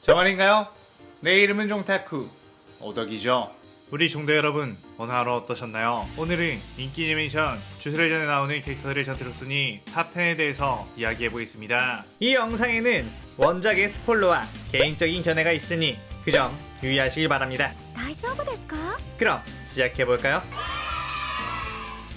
정환인가요? 내 이름은 종타쿠 오덕이죠. 우리 종대 여러분, 오늘 하루 어떠셨나요? 오늘은 인기 애니메이션 주술회전에 나오는 캐릭터들의 전투력 순위 탑10에 대해서 이야기해보겠습니다. 이 영상에는 원작의 스포일러와 개인적인 견해가 있으니 그 점 유의하시길 바랍니다. 大丈夫ですか? 그럼 시작해볼까요?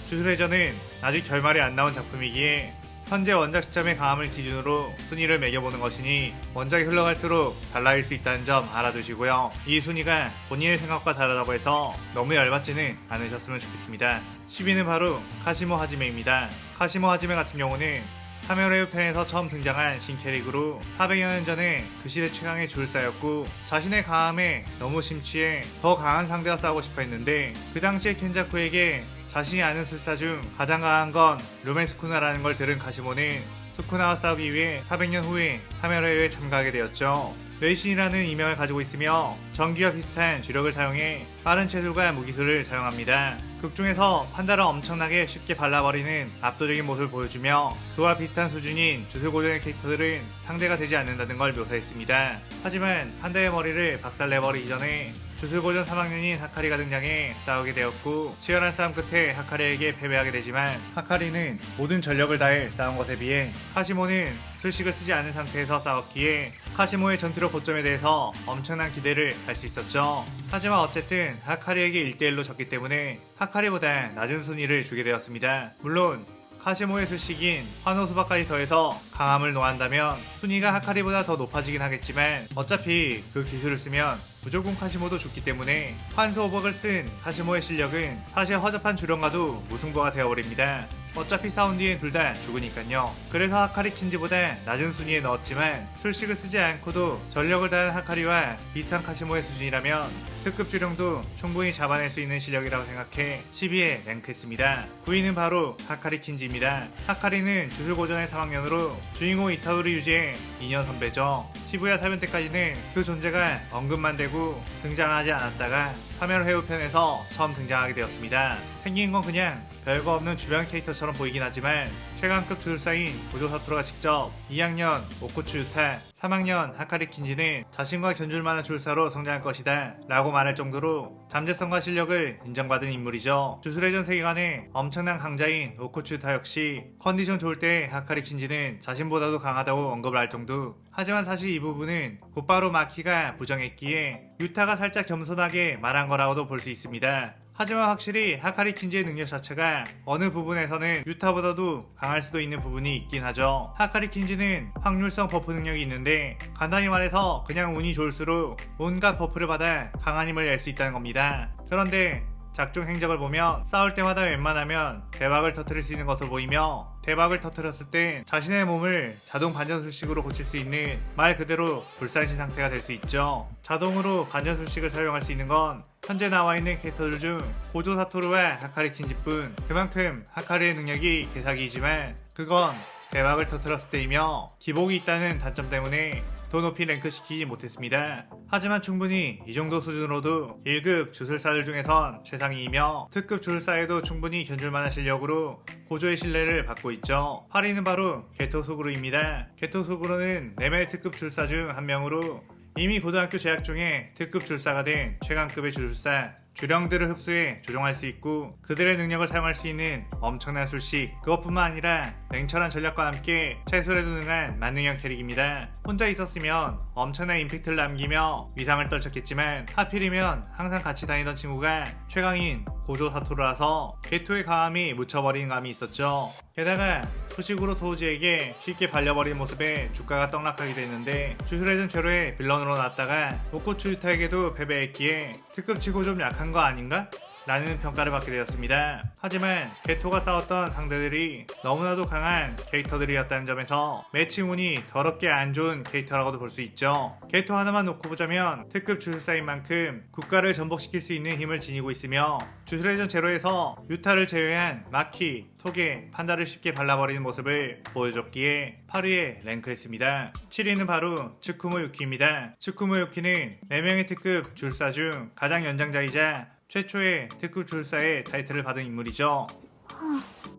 주술회전은 아직 결말이 안 나온 작품이기에 현재 원작 시점의 강함을 기준으로 순위를 매겨보는 것이니 원작이 흘러갈수록 달라질 수 있다는 점 알아두시고요. 이 순위가 본인의 생각과 다르다고 해서 너무 열받지는 않으셨으면 좋겠습니다. 10위는 바로 카시모 하지메입니다. 카시모 하지메 같은 경우는 카메레오 편에서 처음 등장한 신캐릭으로 400여 년 전에 그 시대 최강의 조율사였고 자신의 강함에 너무 심취해 더 강한 상대와 싸우고 싶어 했는데 그 당시에 켄자쿠에게 자신이 아는 술사 중 가장 강한 건 료멘 스쿠나라는 걸 들은 카시모는 스쿠나와 싸우기 위해 400년 후에 카메라에 참가하게 되었죠. 뇌신이라는 이명을 가지고 있으며 전기와 비슷한 주력을 사용해 빠른 체술과 무기술을 사용합니다. 극 중에서 판다를 엄청나게 쉽게 발라버리는 압도적인 모습을 보여주며 그와 비슷한 수준인 주술고전의 캐릭터들은 상대가 되지 않는다는 걸 묘사했습니다. 하지만 판다의 머리를 박살내버리기 전에 주술고전 3학년인 하카리가 등장해 싸우게 되었고 치열한 싸움 끝에 하카리에게 패배하게 되지만 하카리는 모든 전력을 다해 싸운 것에 비해 카시모는 술식을 쓰지 않은 상태에서 싸웠기에 카시모의 전투력 고점에 대해서 엄청난 기대를 할 수 있었죠. 하지만 어쨌든 하카리에게 1대1로 졌기 때문에 하카리보다 낮은 순위를 주게 되었습니다. 물론 카시모의 술식인 환호수박까지 더해서 강함을 노한다면 순위가 하카리보다 더 높아지긴 하겠지만 어차피 그 기술을 쓰면 무조건 카시모도 죽기 때문에 환소호박을 쓴 카시모의 실력은 사실 허접한 주령과도 무승부가 되어버립니다. 어차피 싸운 뒤엔 둘 다 죽으니깐요. 그래서 하카리 킨지보다 낮은 순위에 넣었지만 술식을 쓰지 않고도 전력을 다한 하카리와 비슷한 카시모의 수준이라면 특급 주령도 충분히 잡아낼 수 있는 실력이라고 생각해 10위에 랭크했습니다. 9위는 바로 하카리 킨지입니다. 하카리는 주술고전의 3학년으로 주인공 이타도를 유지해 2년 선배죠. 시부야 사변 때까지는 그 존재가 언급만 되고 등장하지 않았다가 카메라 회우 편에서 처음 등장하게 되었습니다. 생긴 건 그냥 별거 없는 주변 캐릭터처럼 보이긴 하지만 최강급 주술사인 고조 사토루가 직접 2학년 오쿠츠 유타, 3학년 하카리 킨지는 자신과 견줄 만한 주술사로 성장할 것이다 라고 말할 정도로 잠재성과 실력을 인정받은 인물이죠. 주술회전 세계관의 엄청난 강자인 오쿠츠 유타 역시 컨디션 좋을 때 하카리 킨지는 자신보다도 강하다고 언급을 할 정도. 하지만 사실 이 부분은 곧바로 마키가 부정했기에 유타가 살짝 겸손하게 말한 거라고도 볼 수 있습니다. 하지만 확실히 하카리 킨지의 능력 자체가 어느 부분에서는 유타보다도 강할 수도 있는 부분이 있긴 하죠. 하카리 킨지는 확률성 버프 능력이 있는데 간단히 말해서 그냥 운이 좋을수록 온갖 버프를 받아 강한 힘을 낼 수 있다는 겁니다. 그런데 작중 행적을 보면 싸울 때마다 웬만하면 대박을 터뜨릴 수 있는 것으로 보이며 대박을 터뜨렸을 때 자신의 몸을 자동 반전술식으로 고칠 수 있는 말 그대로 불산신 상태가 될 수 있죠. 자동으로 반전술식을 사용할 수 있는 건 현재 나와있는 캐릭터들 중 고조 사토루와 하카리 킨지뿐. 그만큼 하카리의 능력이 개사기이지만 그건 대박을 터뜨렸을 때이며 기복이 있다는 단점 때문에 더 높이 랭크시키지 못했습니다. 하지만 충분히 이 정도 수준으로도 1급 주술사들 중에선 최상위이며 특급 주술사에도 충분히 견줄만한 실력으로 고조의 신뢰를 받고 있죠. 8위는 바로 게토 소구루입니다. 게토 소구루는 4명의 특급 주술사 중 한 명으로 이미 고등학교 재학 중에 특급 주술사가 된 최강급의 주술사 주령들을 흡수해 조종할 수 있고 그들의 능력을 사용할 수 있는 엄청난 술식, 그것뿐만 아니라 냉철한 전략과 함께 체술에도 능한 만능형 캐릭입니다. 혼자 있었으면 엄청난 임팩트를 남기며 위상을 떨쳤겠지만 하필이면 항상 같이 다니던 친구가 최강인 고조 사토루라서 게토의 강함이 묻혀버린 감이 있었죠. 게다가 후식으로 토우지에게 쉽게 발려버린 모습에 주가가 떡락하기도 했는데 주술회전 제로의 빌런으로 나왔다가 오코츠 유타에게도 패배했기에 특급치고 좀 약한 거 아닌가? 라는 평가를 받게 되었습니다. 하지만 게토가 싸웠던 상대들이 너무나도 강한 캐릭터들이었다는 점에서 매치 운이 더럽게 안 좋은 캐릭터라고도 볼 수 있죠. 게토 하나만 놓고 보자면 특급 주술사인 만큼 국가를 전복시킬 수 있는 힘을 지니고 있으며 주술회전 제로에서 유타를 제외한 마키, 토게, 판다를 쉽게 발라버리는 모습을 보여줬기에 8위에 랭크했습니다. 7위는 바로 츠쿠모 유키입니다. 츠쿠모 유키는 4명의 특급 주술사 중 가장 연장자이자 최초의 특급 주술사의 타이틀을 받은 인물이죠.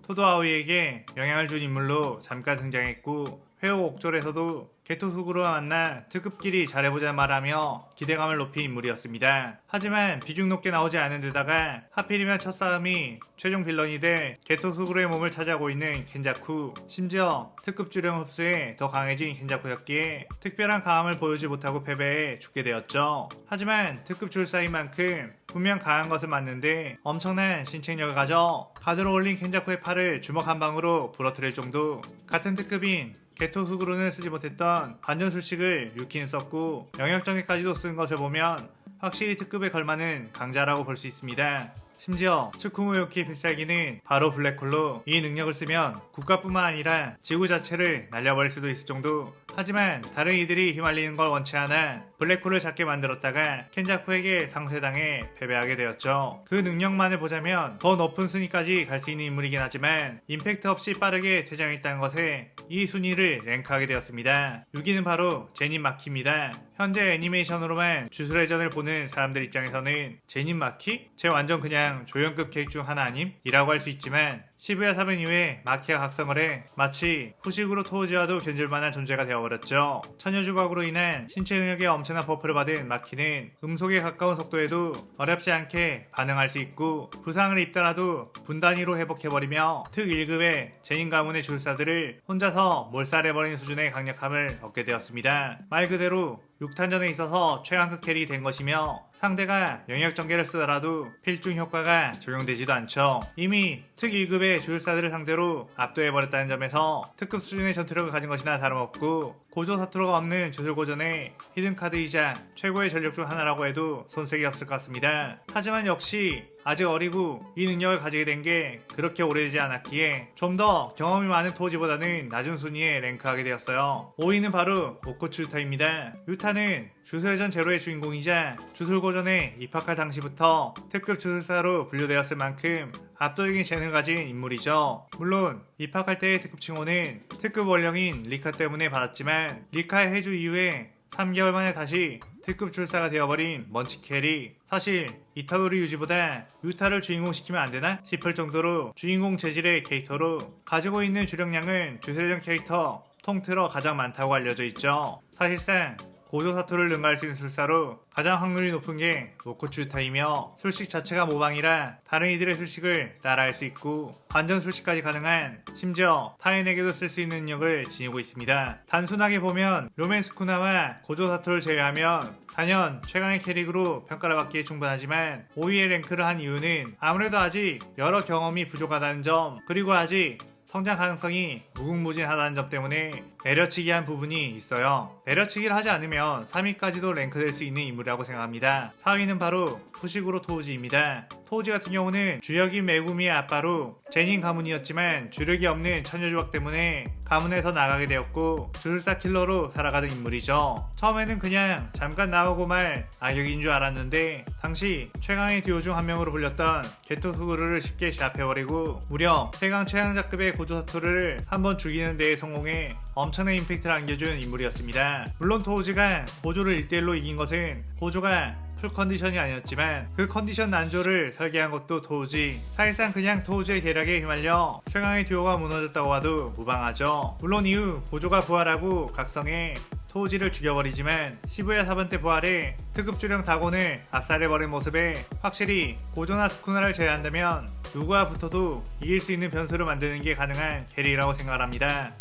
토도 아오이에게 영향을 준 인물로 잠깐 등장했고 회오 옥졸에서도 게토 수구루와 만나 특급끼리 잘해보자 말하며 기대감을 높인 인물이었습니다. 하지만 비중 높게 나오지 않은 데다가 하필이면 첫 싸움이 최종 빌런이 될 게토 수구루의 몸을 차지하고 있는 켄자쿠, 심지어 특급 주령 흡수에 더 강해진 켄자쿠였기에 특별한 강함을 보여주지 못하고 패배해 죽게 되었죠. 하지만 특급 줄사인 만큼 분명 강한 것은 맞는데 엄청난 신체력을 가져 가드로 올린 켄자쿠의 팔을 주먹 한 방으로 부러뜨릴 정도. 같은 특급인 게토 수구루는 쓰지 못했던 반전 술식을 유키는 썼고 영역정에까지도 쓴 것을 보면 확실히 특급에 걸맞는 강자라고 볼 수 있습니다. 심지어 츠쿠모 유키 필살기는 바로 블랙홀로, 이 능력을 쓰면 국가뿐만 아니라 지구 자체를 날려버릴 수도 있을 정도. 하지만 다른 이들이 휘말리는 걸 원치 않아 블랙홀을 작게 만들었다가 켄자쿠에게 상쇄당해 패배하게 되었죠. 그 능력만을 보자면 더 높은 순위까지 갈 수 있는 인물이긴 하지만 임팩트 없이 빠르게 퇴장했다는 것에 이 순위를 랭크하게 되었습니다. 6위는 바로 제닌 마키입니다. 현재 애니메이션으로만 주술회전을 보는 사람들 입장에서는 제닌 마키? 쟤 완전 그냥 조연급 캐릭 중 하나 아님? 이라고 할 수 있지만 시부야 사변 이후에 마키가 각성을 해 마치 후식으로 토우지와도 견줄만한 존재가 되어버렸죠. 처녀주각으로 인한 신체 능력에 엄청난 버프를 받은 마키는 음속에 가까운 속도에도 어렵지 않게 반응할 수 있고 부상을 입더라도 분단위로 회복해버리며 특 1급의 제닌 가문의 줄사들을 혼자서 몰살해버리는 수준의 강력함을 얻게 되었습니다. 말 그대로 6탄전에 있어서 최강급 캐릭이 된 것이며 상대가 영역전개를 쓰더라도 필중 효과가 적용되지도 않죠. 이미 특 1급의 주술사들을 상대로 압도해버렸다는 점에서 특급 수준의 전투력을 가진 것이나 다름없고 고조 사투로가 없는 주술고전의 히든카드이자 최고의 전력 중 하나라고 해도 손색이 없을 것 같습니다. 하지만 역시 아직 어리고 이 능력을 가지게 된 게 그렇게 오래되지 않았기에 좀 더 경험이 많은 토지보다는 낮은 순위에 랭크하게 되었어요. 5위는 바로 오코츠 유타입니다. 유타는 주술회전 제로의 주인공이자 주술고전에 입학할 당시부터 특급 주술사로 분류되었을 만큼 압도적인 재능을 가진 인물이죠. 물론 입학할 때의 특급 칭호는 특급 원령인 리카 때문에 받았지만 리카의 해주 이후에 3개월 만에 다시 특급 출사가 되어버린 먼치 캐리. 사실 이타도리 유지보다 유타를 주인공시키면 안되나 싶을 정도로 주인공 재질의 캐릭터로 가지고 있는 주력량은 주술회전 캐릭터 통틀어 가장 많다고 알려져 있죠. 사실상 고조 사토를 능가할 수 있는 술사로 가장 확률이 높은 게 오코츠 유타이며 술식 자체가 모방이라 다른 이들의 술식을 따라할 수 있고 반전 술식까지 가능한, 심지어 타인에게도 쓸 수 있는 능력을 지니고 있습니다. 단순하게 보면 로맨스쿠나와 고조 사토를 제외하면 단연 최강의 캐릭으로 평가를 받기에 충분하지만 5위에 랭크를 한 이유는 아무래도 아직 여러 경험이 부족하다는 점, 그리고 아직 성장 가능성이 무궁무진하다는 점 때문에 내려치기 한 부분이 있어요. 내려치기를 하지 않으면 3위까지도 랭크될 수 있는 인물이라고 생각합니다. 4위는 바로 후식으로 토우지입니다. 토우지 같은 경우는 주역인 메구미의 아빠로 제닌 가문이었지만 주력이 없는 처녀조각 때문에 가문에서 나가게 되었고 주술사 킬러로 살아가던 인물이죠. 처음에는 그냥 잠깐 나오고 말 악역인 줄 알았는데 당시 최강의 듀오 중 한 명으로 불렸던 게토 수구루를 쉽게 제압해버리고 무려 최강 최강자급의 고조 사토를 한번 죽이는 데에 성공해 엄청난 임팩트를 안겨준 인물이었습니다. 물론 토우지가 고조를 1대1로 이긴 것은 고조가 풀 컨디션이 아니었지만 그 컨디션 난조를 설계한 것도 토우지. 사실상 그냥 토우지의 계략에 휘말려 최강의 듀오가 무너졌다고 봐도 무방하죠. 물론 이후 고조가 부활하고 각성해 토우지를 죽여버리지만 시부야 4번 때 부활해 특급 주령 다곤을 압살해버린 모습에 확실히 고조나 스쿠나를 제외한다면 누구와 붙어도 이길 수 있는 변수를 만드는 게 가능한 캐릭이라고 생각합니다.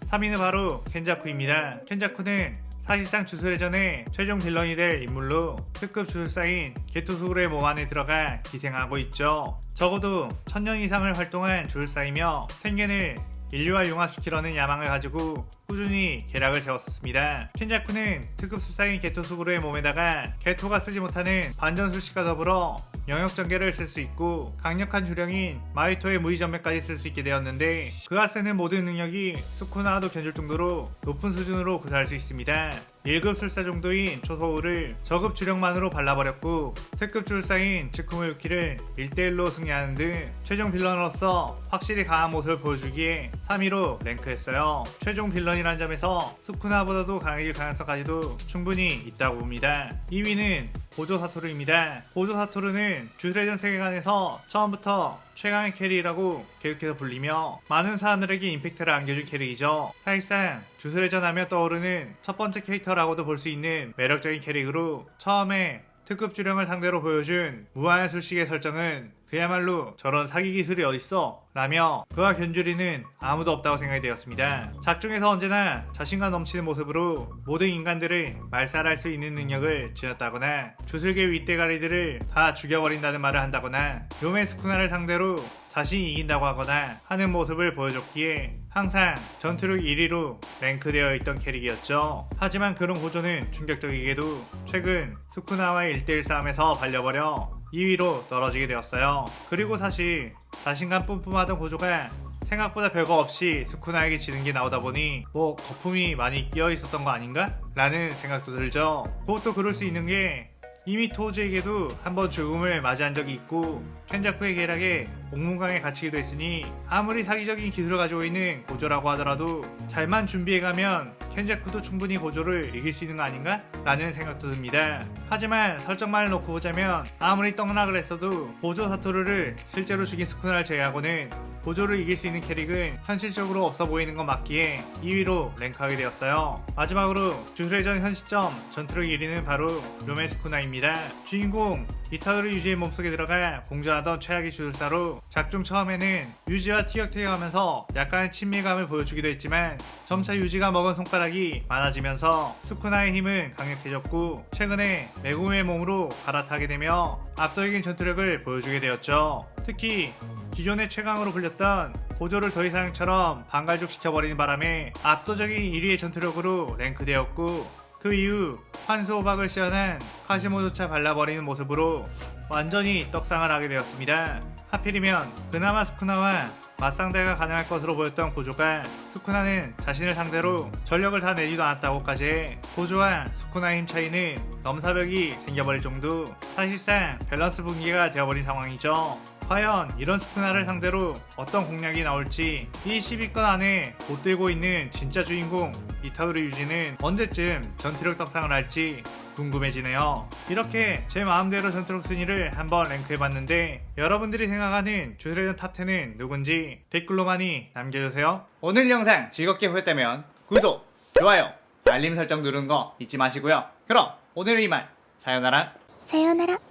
3위는 바로 켄자쿠입니다. 켄자쿠는 사실상 주술회전의 최종 빌런이 될 인물로 특급 주술사인 게토수구루의 몸 안에 들어가 기생하고 있죠. 적어도 1000년 이상을 활동한 주술사이며 텐겐을 인류와 융합시키려는 야망을 가지고 꾸준히 계략을 세웠습니다. 켄자쿠는 특급 수사인 게토수구루의 몸에다가 게토가 쓰지 못하는 반전 수식과 더불어 영역 전개를 쓸 수 있고 강력한 주령인 마이토의 무의 전매까지 쓸 수 있게 되었는데 그가 쓰는 모든 능력이 스쿠나와도 견줄 정도로 높은 수준으로 구사할 수 있습니다. 1급 술사 정도인 초소우를 저급 주력만으로 발라버렸고 특급 술사인 츠쿠모 유키를 1대1로 승리하는 등 최종 빌런으로서 확실히 강한 모습을 보여주기에 3위로 랭크했어요. 최종 빌런이라는 점에서 스쿠나보다도 강해질 가능성까지도 충분히 있다고 봅니다. 2위는 고조 사토루입니다. 고조 사토루는 주술회전 세계관에서 처음부터 최강의 캐릭이라고 계속해서 불리며 많은 사람들에게 임팩트를 안겨준 캐릭이죠. 사실상 주술회전 하면 떠오르는 첫 번째 캐릭터라고도 볼 수 있는 매력적인 캐릭으로 처음에 특급 주령을 상대로 보여준 무한의 술식의 설정은 그야말로 저런 사기 기술이 어딨어? 라며 그와 견주리는 아무도 없다고 생각이 되었습니다. 작중에서 언제나 자신감 넘치는 모습으로 모든 인간들을 말살할 수 있는 능력을 지녔다거나 주술계 윗대가리들을 다 죽여버린다는 말을 한다거나 요메스쿠나를 상대로 자신이 이긴다고 하거나 하는 모습을 보여줬기에 항상 전투력 1위로 랭크되어 있던 캐릭이었죠. 하지만 그런 고조는 충격적이게도 최근 스쿠나와의 1대1 싸움에서 발려버려 2위로 떨어지게 되었어요. 그리고 사실 자신감 뿜뿜하던 고조가 생각보다 별거 없이 스쿠나에게 지는 게 나오다 보니 뭐 거품이 많이 끼어 있었던 거 아닌가? 라는 생각도 들죠. 그것도 그럴 수 있는 게 이미 토우즈에게도 한번 죽음을 맞이한 적이 있고 켄자쿠의 계략에 옥문강에 갇히기도 했으니 아무리 사기적인 기술을 가지고 있는 고조라고 하더라도 잘만 준비해가면 켄자쿠도 충분히 고조를 이길 수 있는 거 아닌가? 라는 생각도 듭니다. 하지만 설정만을 놓고 보자면 아무리 떡락을 했어도 고조 사토루를 실제로 죽인 스쿠나를 제외하고는 고조를 이길 수 있는 캐릭은 현실적으로 없어 보이는 건 맞기에 2위로 랭크하게 되었어요. 마지막으로 주술회전 현 시점 전투력 1위는 바로 요메 스쿠나입니다. 주인공 이타도르 유지의 몸속에 들어가 공전하던 최악의 주술사로 작중 처음에는 유지와 티격태격하면서 약간의 친밀감을 보여주기도 했지만 점차 유지가 먹은 손가락이 많아지면서 스쿠나의 힘은 강력해졌고 최근에 메구미의 몸으로 갈아타게 되며 압도적인 전투력을 보여주게 되었죠. 특히 기존의 최강으로 불렸던 고조를 더 이상처럼 반갈죽시켜버리는 바람에 압도적인 1위의 전투력으로 랭크되었고 그 이후 환수호박을 시연한 카시모조차 발라버리는 모습으로 완전히 떡상을 하게 되었습니다. 하필이면 그나마 스쿠나와 맞상대가 가능할 것으로 보였던 고조가 스쿠나는 자신을 상대로 전력을 다 내지도 않았다고까지 해 고조와 스쿠나의 힘 차이는 넘사벽이 생겨버릴 정도 사실상 밸런스 붕괴가 되어버린 상황이죠. 과연 이런 스쿠나를 상대로 어떤 공략이 나올지 이 10위권 안에 못 들고 있는 진짜 주인공 이타도르 유지는 언제쯤 전투력 떡상을 할지 궁금해지네요. 이렇게 제 마음대로 전투력 순위를 한번 랭크해봤는데 여러분들이 생각하는 주술회전 탑10은 누군지 댓글로 많이 남겨주세요. 오늘 영상 즐겁게 보셨다면 구독, 좋아요, 알림 설정 누르는 거 잊지 마시고요. 그럼 오늘은 이만 사요나라.さようなら。